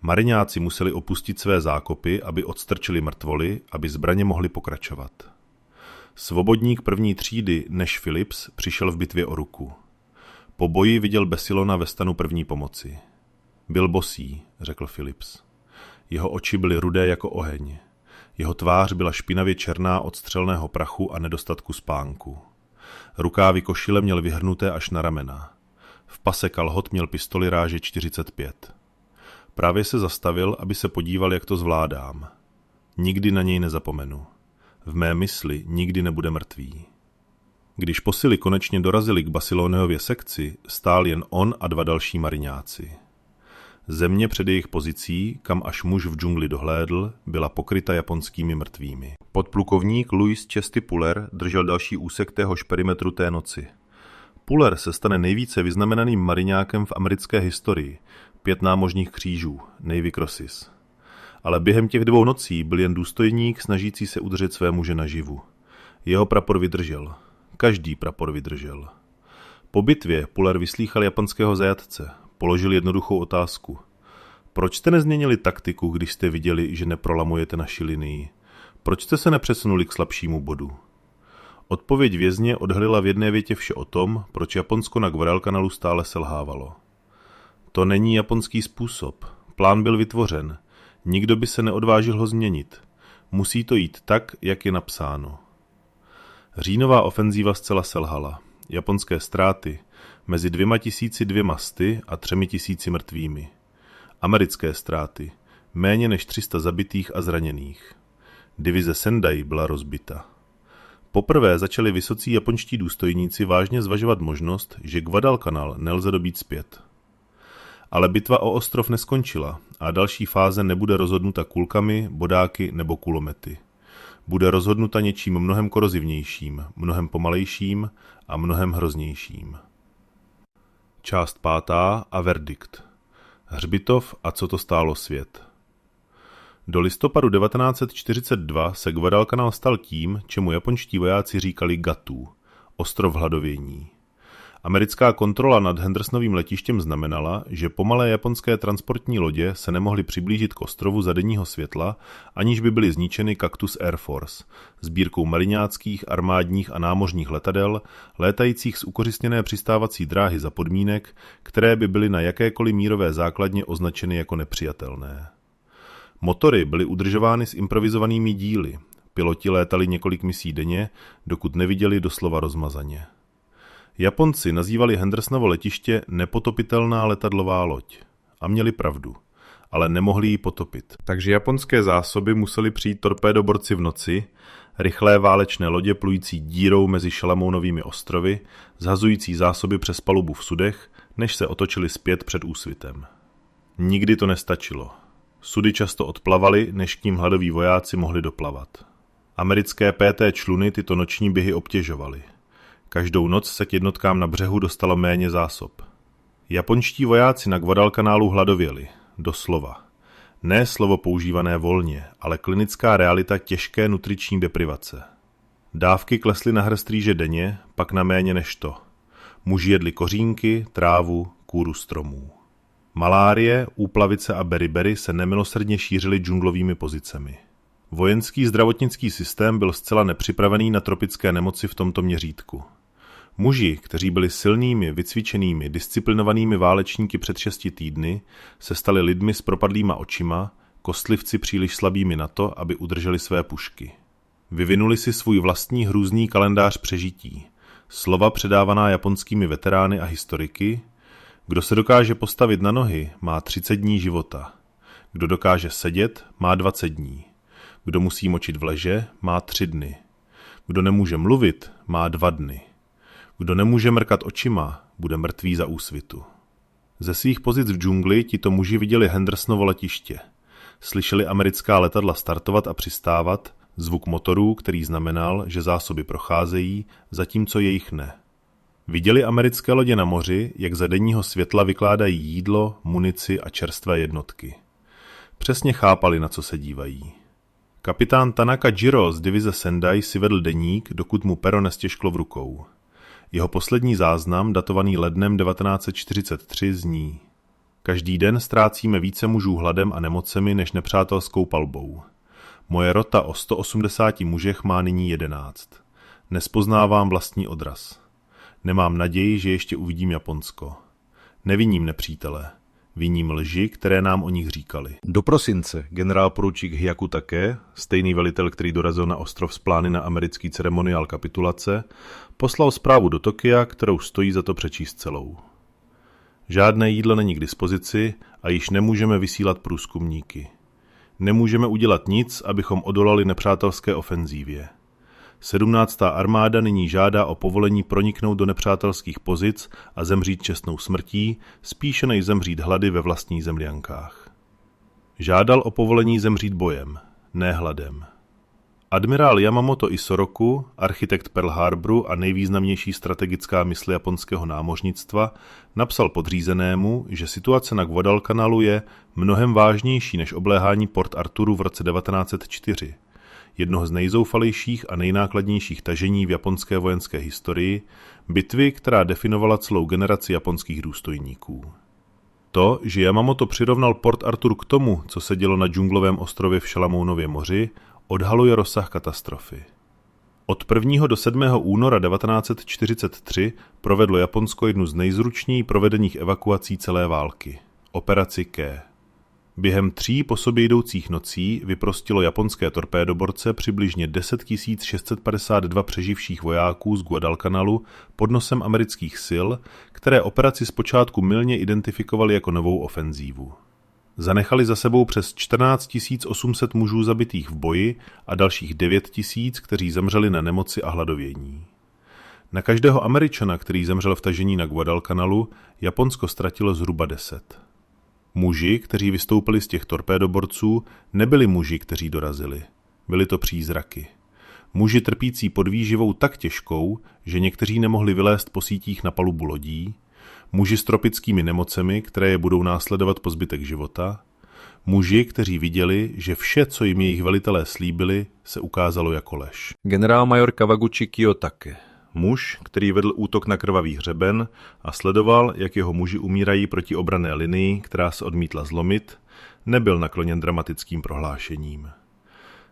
Mariňáci museli opustit své zákopy, aby odstrčili mrtvoly, aby zbraně mohly pokračovat. Svobodník první třídy Nash Phillips přišel v bitvě o ruku. Po boji viděl Bessilona ve stanu první pomoci. Byl bosý, řekl Phillips. Jeho oči byly rudé jako oheň. Jeho tvář byla špinavě černá od střelného prachu a nedostatku spánku. Rukávy košile měl vyhrnuté až na ramena. V pase kalhot měl pistoli ráže 45. Právě se zastavil, aby se podíval, jak to zvládám. Nikdy na něj nezapomenu. V mé mysli nikdy nebude mrtvý. Když posily konečně dorazili k Bassiloneově sekci, stál jen on a 2 další mariňáci. Země před jejich pozicí, kam až muž v džungli dohlédl, byla pokryta japonskými mrtvými. Podplukovník Louis Chesty Puller držel další úsek téhož perimetru té noci. Puller se stane nejvíce vyznamenaným mariňákem v americké historii, 5 námořních křížů, Navy Crosses. Ale během těch 2 nocí byl jen důstojník snažící se udržet své muže naživu. Jeho prapor vydržel. Každý prapor vydržel. Po bitvě Puller vyslýchal japonského zajatce. Položil jednoduchou otázku. Proč jste nezměnili taktiku, když jste viděli, že neprolamujete naši linii? Proč jste se nepřesunuli k slabšímu bodu? Odpověď vězně odhalila v jedné větě vše o tom, proč Japonsko na Guadalcanalu stále selhávalo. To není japonský způsob. Plán byl vytvořen. Nikdo by se neodvážil ho změnit. Musí to jít tak, jak je napsáno. Říjnová ofenzíva zcela selhala. Japonské ztráty mezi 2 masty a 3 000 mrtvými. Americké ztráty méně než 300 zabitých a zraněných. Divize Sendai byla rozbita. Poprvé začali vysocí japonští důstojníci vážně zvažovat možnost, že Guadalcanal nelze dobít zpět. Ale bitva o ostrov neskončila a další fáze nebude rozhodnuta kulkami, bodáky nebo kulomety. Bude rozhodnuta něčím mnohem korozivnějším, mnohem pomalejším a mnohem hroznějším. Část 5. a verdikt. Hřbitov a co to stálo svět. Do listopadu 1942 se Guadalcanal stal tím, čemu japonští vojáci říkali Gatů, ostrov hladovění. Americká kontrola nad Hendersonovým letištěm znamenala, že pomalé japonské transportní lodě se nemohly přiblížit k ostrovu za denního světla, aniž by byly zničeny Cactus Air Force, sbírkou mariňáckých, armádních a námořních letadel, létajících z ukořistněné přistávací dráhy za podmínek, které by byly na jakékoliv mírové základně označeny jako nepřijatelné. Motory byly udržovány s improvizovanými díly, piloti létali několik misí denně, dokud neviděli doslova rozmazaně. Japonci nazývali Hendersonovo letiště nepotopitelná letadlová loď. A měli pravdu, ale nemohli ji potopit. Takže japonské zásoby museli přijít torpédoborci v noci, rychlé válečné lodě plující dírou mezi Šalamounovými ostrovy, zhazující zásoby přes palubu v sudech, než se otočili zpět před úsvitem. Nikdy to nestačilo. Sudy často odplavaly, než k ním hladoví vojáci mohli doplavat. Americké PT čluny tyto noční běhy obtěžovaly. Každou noc se k jednotkám na břehu dostalo méně zásob. Japonští vojáci na Guadalcanálu hladověli, doslova. Ne slovo používané volně, ale klinická realita těžké nutriční deprivace. Dávky klesly na hrst rýže denně, pak na méně než to. Muži jedli kořínky, trávu, kůru stromů. Malárie, úplavice a beriberi se nemilosrdně šířily džunglovými pozicemi. Vojenský zdravotnický systém byl zcela nepřipravený na tropické nemoci v tomto měřítku. Muži, kteří byli silnými, vycvičenými, disciplinovanými válečníky před 6 týdny, se stali lidmi s propadlýma očima, kostlivci příliš slabými na to, aby udrželi své pušky. Vyvinuli si svůj vlastní hrůzný kalendář přežití, slova předávaná japonskými veterány a historiky. Kdo se dokáže postavit na nohy, má 30 dní života. Kdo dokáže sedět, má 20 dní. Kdo musí močit v leže, má 3 dny. Kdo nemůže mluvit, má 2 dny. Kdo nemůže mrkat očima, bude mrtvý za úsvitu. Ze svých pozic v džungli tito muži viděli Hendersonovo letiště. Slyšeli americká letadla startovat a přistávat, zvuk motorů, který znamenal, že zásoby procházejí, zatímco jejich ne. Viděli americké lodě na moři, jak za denního světla vykládají jídlo, munici a čerstvé jednotky. Přesně chápali, na co se dívají. Kapitán Tanaka Jiro z divize Sendai si vedl deník, dokud mu pero nestěžklo v rukou. Jeho poslední záznam, datovaný lednem 1943, zní: Každý den ztrácíme více mužů hladem a nemocemi než nepřátelskou palbou. Moje rota o 180 mužech má nyní 11. Nespoznávám vlastní odraz. Nemám naději, že ještě uvidím Japonsko. Neviním nepřítele. Viním lži, které nám o nich říkali. Do prosince generál poručík Hyaku Take, stejný velitel, který dorazil na ostrov s plány na americký ceremoniál kapitulace, poslal zprávu do Tokia, kterou stojí za to přečíst celou. Žádné jídlo není k dispozici a již nemůžeme vysílat průzkumníky. Nemůžeme udělat nic, abychom odolali nepřátelské ofenzívě. 17. armáda nyní žádá o povolení proniknout do nepřátelských pozic a zemřít čestnou smrtí, spíše než zemřít hlady ve vlastních zemljankách. Žádal o povolení zemřít bojem, ne hladem. Admirál Yamamoto Isoroku, architekt Pearl Harboru a nejvýznamnější strategická mysl japonského námořnictva, napsal podřízenému, že situace na Guadalcanalu je mnohem vážnější než obléhání Port Arturu v roce 1904, jednoho z nejzoufalejších a nejnákladnějších tažení v japonské vojenské historii, bitvy, která definovala celou generaci japonských důstojníků. To, že Yamamoto přirovnal Port Arthur k tomu, co se dělo na džunglovém ostrově v Šalamounově moři, odhaluje rozsah katastrofy. Od 1. do 7. února 1943 provedlo Japonsko jednu z nejzručněji provedených evakuací celé války – operaci Ke. Během 3 po sobě jdoucích nocí vyprostilo japonské torpédoborce přibližně 10 652 přeživších vojáků z Guadalcanalu pod nosem amerických sil, které operaci zpočátku mylně identifikovali jako novou ofenzívu. Zanechali za sebou přes 14 800 mužů zabitých v boji a dalších 9 000, kteří zemřeli na nemoci a hladovění. Na každého Američana, který zemřel v tažení na Guadalcanalu, Japonsko ztratilo zhruba 10. Muži, kteří vystoupili z těch torpédoborců, nebyli muži, kteří dorazili. Byli to přízraky. Muži trpící podvýživou tak těžkou, že někteří nemohli vylézt po sítích na palubu lodí, muži s tropickými nemocemi, které je budou následovat po zbytek života, muži, kteří viděli, že vše, co jim jejich velitelé slíbili, se ukázalo jako lež. Generálmajor Kawaguchi Kiyotake, muž, který vedl útok na krvavý hřeben a sledoval, jak jeho muži umírají proti obranné linii, která se odmítla zlomit, nebyl nakloněn dramatickým prohlášením.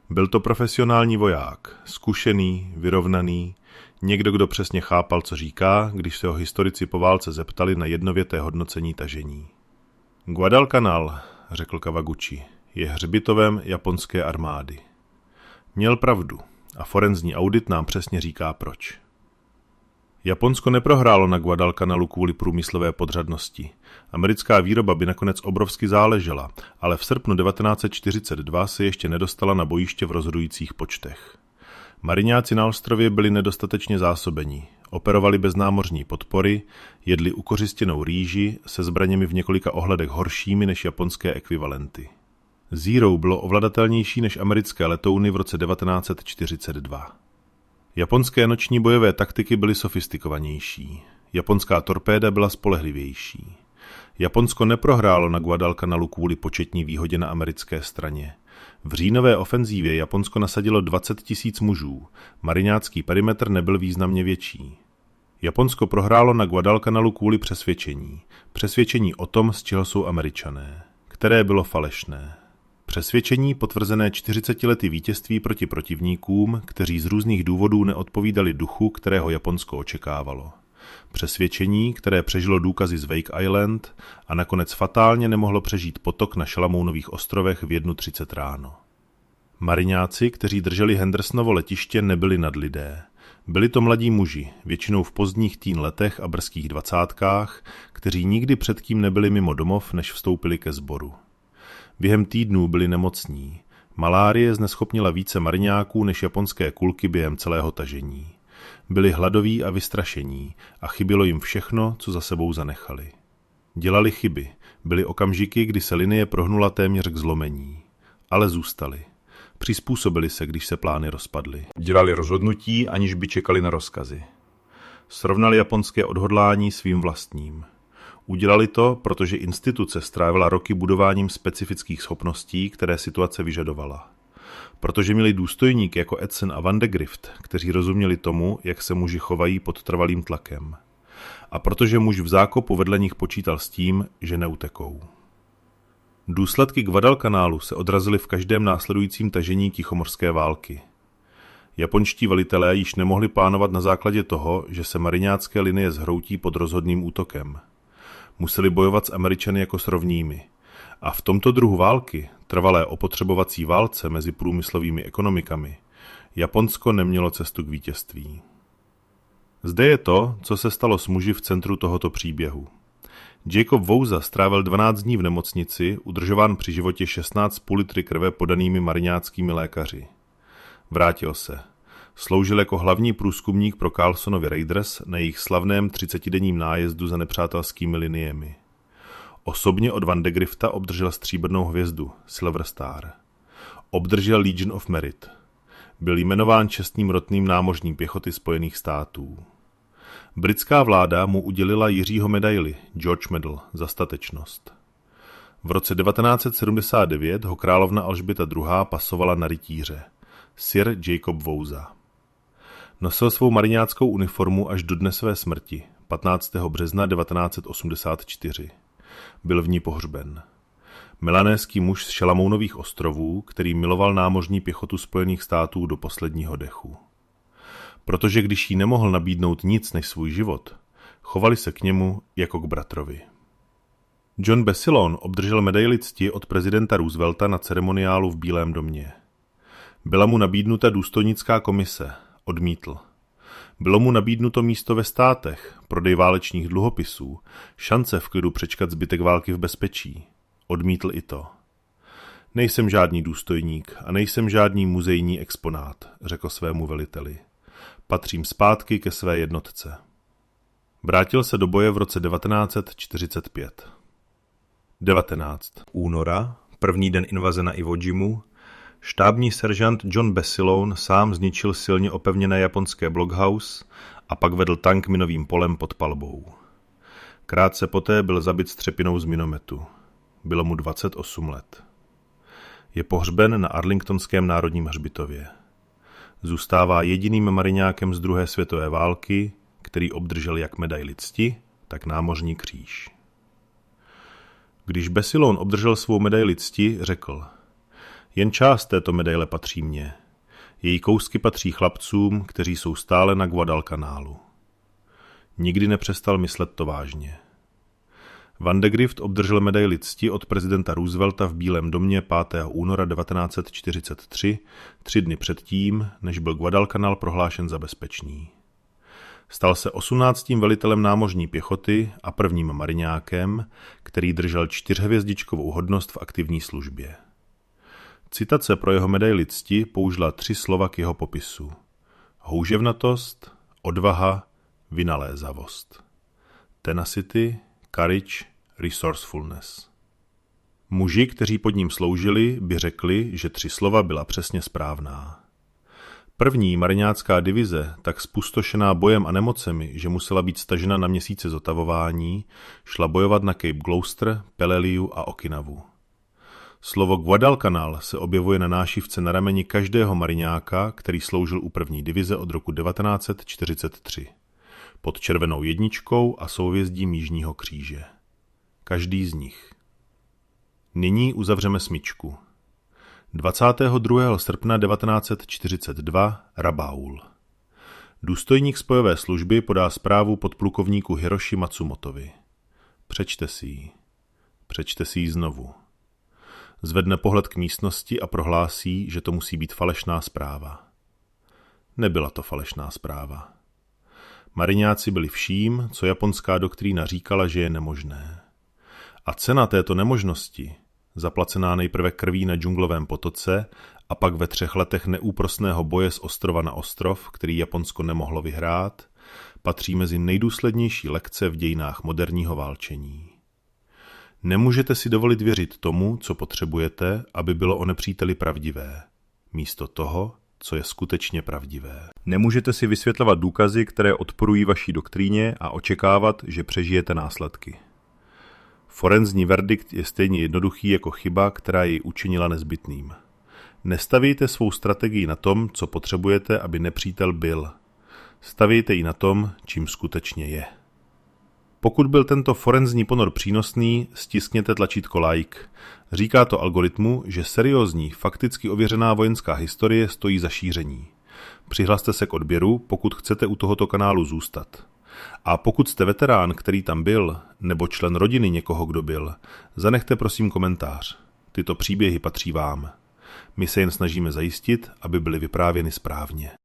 Byl to profesionální voják, zkušený, vyrovnaný, někdo, kdo přesně chápal, co říká, když se ho historici po válce zeptali na jednověté hodnocení tažení. Guadalcanal, řekl Kawaguchi, je hřbitovem japonské armády. Měl pravdu a forenzní audit nám přesně říká proč. Japonsko neprohrálo na Guadalcanalu kvůli průmyslové podřadnosti. Americká výroba by nakonec obrovsky záležela, ale v srpnu 1942 se ještě nedostala na bojiště v rozhodujících počtech. Mariňáci na ostrově byli nedostatečně zásobeni, operovali bez námořní podpory, jedli ukořistěnou rýži se zbraněmi v několika ohledech horšími než japonské ekvivalenty. Zero bylo ovladatelnější než americké letouny v roce 1942. Japonské noční bojové taktiky byly sofistikovanější. Japonská torpéda byla spolehlivější. Japonsko neprohrálo na Guadalcanalu kvůli početní výhodě na americké straně. V říjnové ofenzívě Japonsko nasadilo 20 000 mužů, mariňácký perimetr nebyl významně větší. Japonsko prohrálo na Guadalcanalu kvůli přesvědčení o tom, z čeho jsou Američané, které bylo falešné. Přesvědčení potvrzené 40 lety vítězství proti protivníkům, kteří z různých důvodů neodpovídali duchu, kterého Japonsko očekávalo. Přesvědčení, které přežilo důkazy z Wake Island a nakonec fatálně nemohlo přežít potok na Šalamounových ostrovech v 1:30 ráno. Mariňáci, kteří drželi Hendersonovo letiště, nebyli nadlidé. Byli to mladí muži, většinou v pozdních teen letech a brzkých 20, kteří nikdy předtím nebyli mimo domov, než vstoupili ke sboru. Během týdnů byli nemocní. Malárie zneschopnila více mariňáků než japonské kulky během celého tažení. Byli hladoví a vystrašení a chybělo jim všechno, co za sebou zanechali. Dělali chyby, byly okamžiky, kdy se linie prohnula téměř k zlomení. Ale zůstali. Přizpůsobili se, když se plány rozpadly. Dělali rozhodnutí, aniž by čekali na rozkazy. Srovnali japonské odhodlání svým vlastním. Udělali to, protože instituce strávila roky budováním specifických schopností, které situace vyžadovala. Protože měli důstojníky jako Edson a Van de Grift, kteří rozuměli tomu, jak se muži chovají pod trvalým tlakem. a protože muž v zákopu vedle nich počítal s tím, že neutekou. Důsledky Guadalcanálu se odrazily v každém následujícím tažení Tichomorské války. Japonští velitelé již nemohli plánovat na základě toho, že se mariňácké linie zhroutí pod rozhodným útokem. Museli bojovat s Američany jako s rovnými. A v tomto druhu války, trvalé opotřebovací válce mezi průmyslovými ekonomikami, Japonsko nemělo cestu k vítězství. Zde je to, co se stalo s muži v centru tohoto příběhu. Jacob Vouza strávil 12 dní v nemocnici, udržován při životě 16,5 litry krve podanými mariňáckými lékaři. Vrátil se. Sloužil jako hlavní průzkumník pro Carlsonovy Raiders na jejich slavném 30denním nájezdu za nepřátelskými liniemi. Osobně od Van de Grifta obdržel stříbrnou hvězdu, Silver Star. Obdržel Legion of Merit. Byl jmenován čestným rotným námořní pěchoty Spojených států. Britská vláda mu udělila Jiřího medaili, George Medal, za statečnost. V roce 1979 ho královna Alžběta II. Pasovala na rytíře, Sir Jacob Vouza. Nosil svou mariňáckou uniformu až do dne své smrti, 15. března 1984. Byl v ní pohřben. Melanéský muž z Šalamounových ostrovů, který miloval námořní pěchotu Spojených států do posledního dechu. Protože když jí nemohl nabídnout nic než svůj život, chovali se k němu jako k bratrovi. John Bessilon obdržel medaili cti od prezidenta Roosevelta na ceremoniálu v Bílém domě. Byla mu nabídnuta důstojnická komise, odmítl. Bylo mu nabídnuto místo ve státech, prodej válečných dluhopisů, šance v klidu přečkat zbytek války v bezpečí. Odmítl i to. Nejsem žádný důstojník a nejsem žádný muzejní exponát, řekl svému veliteli. Patřím zpátky ke své jednotce. Vrátil se do boje v roce 1945. 19. února, první den invaze na Iwo Jimu, štábní seržant John Bessilon sám zničil silně opevněné japonské blockhouse a pak vedl tank minovým polem pod palbou. Krátce poté byl zabit střepinou z minometu. Bylo mu 28 let. Je pohřben na Arlingtonském národním hřbitově. Zůstává jediným mariňákem z druhé světové války, který obdržel jak medaili cti, tak námořní kříž. Když Bessilon obdržel svou medaili cti, řekl: jen část této medaile patří mně. Její kousky patří chlapcům, kteří jsou stále na Guadalcanálu. Nikdy nepřestal myslet to vážně. Van de Grift obdržel medaili cti od prezidenta Roosevelta v Bílém domě 5. února 1943, 3 dny předtím, než byl Guadalcanal prohlášen za bezpečný. Stal se 18. velitelem námořní pěchoty a prvním mariňákem, který držel 4hvězdičkovou hodnost v aktivní službě. Citace pro jeho medaili cti použila 3 slova k jeho popisu. Houževnatost, odvaha, vynalézavost. Tenacity, courage, resourcefulness. Muži, kteří pod ním sloužili, by řekli, že 3 slova byla přesně správná. První mariňácká divize, tak spustošená bojem a nemocemi, že musela být stažena na měsíce zotavování, šla bojovat na Cape Gloucester, Peleliu a Okinawu. Slovo Guadalcanal se objevuje na nášivce na rameni každého mariňáka, který sloužil u první divize od roku 1943. Pod červenou jedničkou a souhvězdím Jižního kříže. Každý z nich. Nyní uzavřeme smyčku. 22. srpna 1942 Rabaul. Důstojník spojové služby podá zprávu podplukovníku Hiroshi Matsumotovi. Přečte si ji. Přečte si ji znovu. Zvedne pohled k místnosti a prohlásí, že to musí být falešná zpráva. Nebyla to falešná zpráva. Mariňáci byli vším, co japonská doktrína říkala, že je nemožné. A cena této nemožnosti, zaplacená nejprve krví na džunglovém potoce a pak ve 3 letech neúprosného boje z ostrova na ostrov, který Japonsko nemohlo vyhrát, patří mezi nejdůslednější lekce v dějinách moderního válčení. Nemůžete si dovolit věřit tomu, co potřebujete, aby bylo o nepříteli pravdivé, místo toho, co je skutečně pravdivé. Nemůžete si vysvětlovat důkazy, které odporují vaší doktríně a očekávat, že přežijete následky. Forenzní verdikt je stejně jednoduchý jako chyba, která jej učinila nezbytným. Nestavíte svou strategii na tom, co potřebujete, aby nepřítel byl. Stavíte ji na tom, čím skutečně je. Pokud byl tento forenzní ponor přínosný, stiskněte tlačítko like. Říká to algoritmu, že seriózní, fakticky ověřená vojenská historie stojí za šíření. Přihlaste se k odběru, pokud chcete u tohoto kanálu zůstat. A pokud jste veterán, který tam byl, nebo člen rodiny někoho, kdo byl, zanechte prosím komentář. Tyto příběhy patří vám. My se jen snažíme zajistit, aby byly vyprávěny správně.